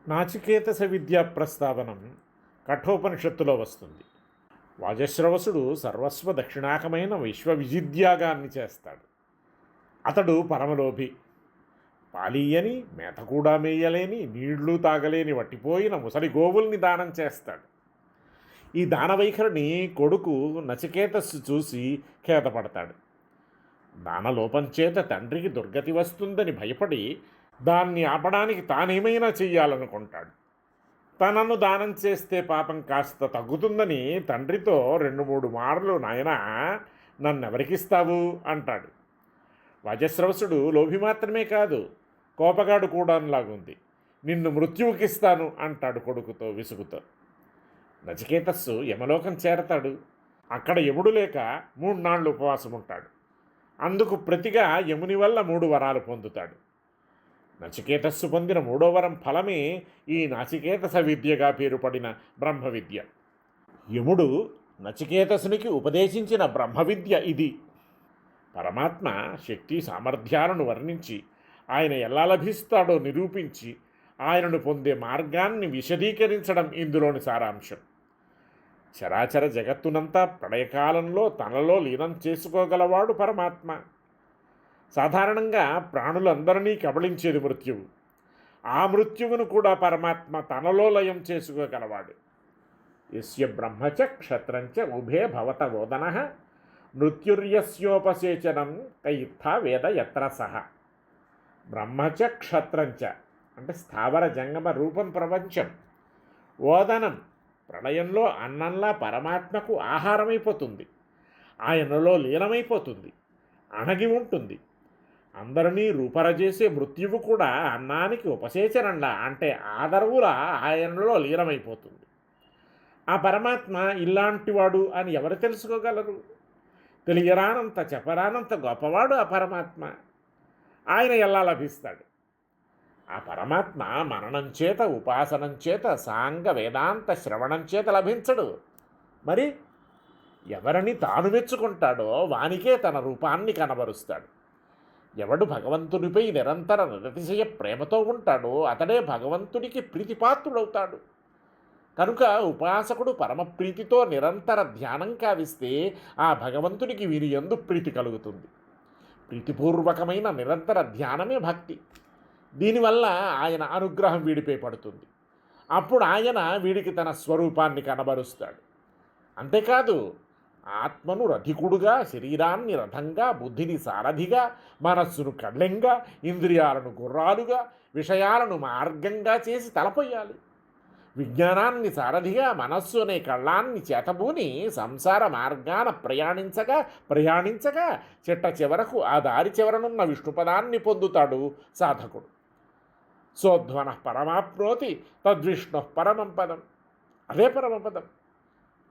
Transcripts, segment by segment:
నాచికేతస విద్యా ప్రస్తావనం కఠోపనిషత్తులో వస్తుంది. వాజశ్రవసుడు సర్వస్వ దక్షిణాకమైన విశ్వవిజిద్యాగాన్ని చేస్తాడు. అతడు పరమలోభి. పాలీయని, మేత కూడా మేయలేని, నీళ్లు తాగలేని వట్టిపోయిన ముసలి గోవుల్ని దానం చేస్తాడు. ఈ దానవైఖరిని కొడుకు నచికేతస్సు చూసి ఖేదపడతాడు. దానలోపం చేత తండ్రికి దుర్గతి వస్తుందని భయపడి దాన్ని ఆపడానికి తానేమైనా చెయ్యాలనుకుంటాడు. తనను దానం చేస్తే పాపం కాస్త తగ్గుతుందని తండ్రితో 2-3 మార్లు నాయనా నన్నెవరికిస్తావు అంటాడు. వజస్రవసుడు లోభి మాత్రమే కాదు, కోపగాడు కూడాలాగుంది. నిన్ను మృత్యువుకిస్తాను అంటాడు కొడుకుతో విసుగుతో. నచికేతస్సు యమలోకం చేరతాడు. అక్కడ యముడు లేక 3 నాళ్ళు ఉపవాసం ఉంటాడు. అందుకు ప్రతిగా యముని వల్ల 3 వరాలు పొందుతాడు. నచికేతస్సు పొందిన 3వ వరం ఫలమే ఈ నాచికేతస విద్యగా పేరుపడిన బ్రహ్మవిద్య. యముడు నచికేతసునికి ఉపదేశించిన బ్రహ్మవిద్య ఇది. పరమాత్మ శక్తి సామర్థ్యాలను వర్ణించి ఆయన ఎలా లభిస్తాడో నిరూపించి ఆయనను పొందే మార్గాన్ని విశదీకరించడం ఇందులోని సారాంశం. చరాచర జగత్తునంతా ప్రళయకాలంలో తనలో లీనం చేసుకోగలవాడు పరమాత్మ. సాధారణంగా ప్రాణులందరినీ కబళించేది మృత్యువు. ఆ మృత్యువును కూడా పరమాత్మ తనలో లయం చేసుకోగలవాడు. యస్య బ్రహ్మచ క్షత్రంచ ఉభే భవత వోదన మృత్యుర్యస్యోపసేచనం కయిత్థ వేద యత్ర సహ. బ్రహ్మచ క్షత్రంచ అంటే స్థావర జంగమ రూపం ప్రపంచం. ఓదనం ప్రళయంలో అన్నంలా పరమాత్మకు ఆహారమైపోతుంది, ఆయనలో లీనమైపోతుంది, అణగి ఉంటుంది. అందరినీ రూపరచేసే మృత్యువు కూడా అన్నానికి ఉపసేచనంలా అంటే ఆదరవులా ఆయనలో లీనమైపోతుంది. ఆ పరమాత్మ ఇలాంటివాడు అని ఎవరు తెలుసుకోగలరు? తెలియరానంత చెప్పరానంత గొప్పవాడు ఆ పరమాత్మ. ఆయన ఎలా లభిస్తాడు? ఆ పరమాత్మ మననం చేత, ఉపాసనం చేత, సాంగ వేదాంత శ్రవణం చేత లభించడు. మరి ఎవరిని తాను మెచ్చుకుంటాడో వానికే తన రూపాన్ని కనబరుస్తాడు. ఎవడు భగవంతునిపై నిరంతర నిరతిశయ ప్రేమతో ఉంటాడో అతడే భగవంతునికి ప్రీతిపాత్రుడవుతాడు. కనుక ఉపాసకుడు పరమప్రీతితో నిరంతర ధ్యానం కావిస్తే ఆ భగవంతునికి వీరి యందు ప్రీతి కలుగుతుంది. ప్రీతిపూర్వకమైన నిరంతర ధ్యానమే భక్తి. దీనివల్ల ఆయన అనుగ్రహం వీడిపై పడుతుంది. అప్పుడు ఆయన వీడికి తన స్వరూపాన్ని కనబరుస్తాడు. అంతేకాదు, ఆత్మను రథికుడుగా, శరీరాన్ని రథంగా, బుద్ధిని సారథిగా, మనస్సును కళ్ళెంగా, ఇంద్రియాలను గుర్రాలుగా, విషయాలను మార్గంగా చేసి తలపొయ్యాలి. విజ్ఞానాన్ని సారథిగా, మనస్సు అనే కళ్ళాన్ని చేతబూని సంసార మార్గాన ప్రయాణించగా చిట్ట చివరకు ఆ దారి చివరనున్న విష్ణుపదాన్ని పొందుతాడు సాధకుడు. సోధ్వన పరమాప్నోతి తద్విష్ణు పరమం పదం. అదే పరమపదం.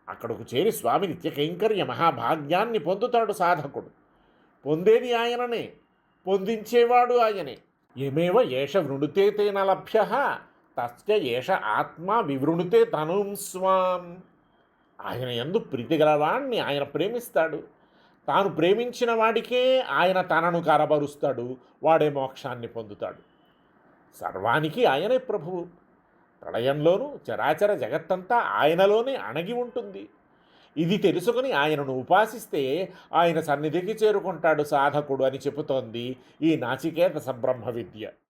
అక్కడకు చేరి స్వామి నిత్య కైంకర్య మహాభాగ్యాన్ని పొందుతాడు సాధకుడు. పొందేది ఆయననే, పొందించేవాడు ఆయనే. ఏమేవ ఏష వృణుతే తేన లభ్య తస్య ఏష ఆత్మ వివృణుతే తనుం స్వాం. ఆయన యందు ప్రీతి గలవాణ్ణి ఆయన ప్రేమిస్తాడు. తాను ప్రేమించిన వాడికే ఆయన తనను కనబరుస్తాడు. వాడే మోక్షాన్ని పొందుతాడు. సర్వానికి ఆయనే ప్రభువు. ప్రళయంలోనూ చరాచర జగత్తంతా ఆయనలోనే అణగి ఉంటుంది. ఇది తెలుసుకుని ఆయనను ఉపాసిస్తే ఆయన సన్నిధికి చేరుకుంటాడు సాధకుడు అని చెబుతోంది ఈ నాచికేతస బ్రహ్మ విద్య.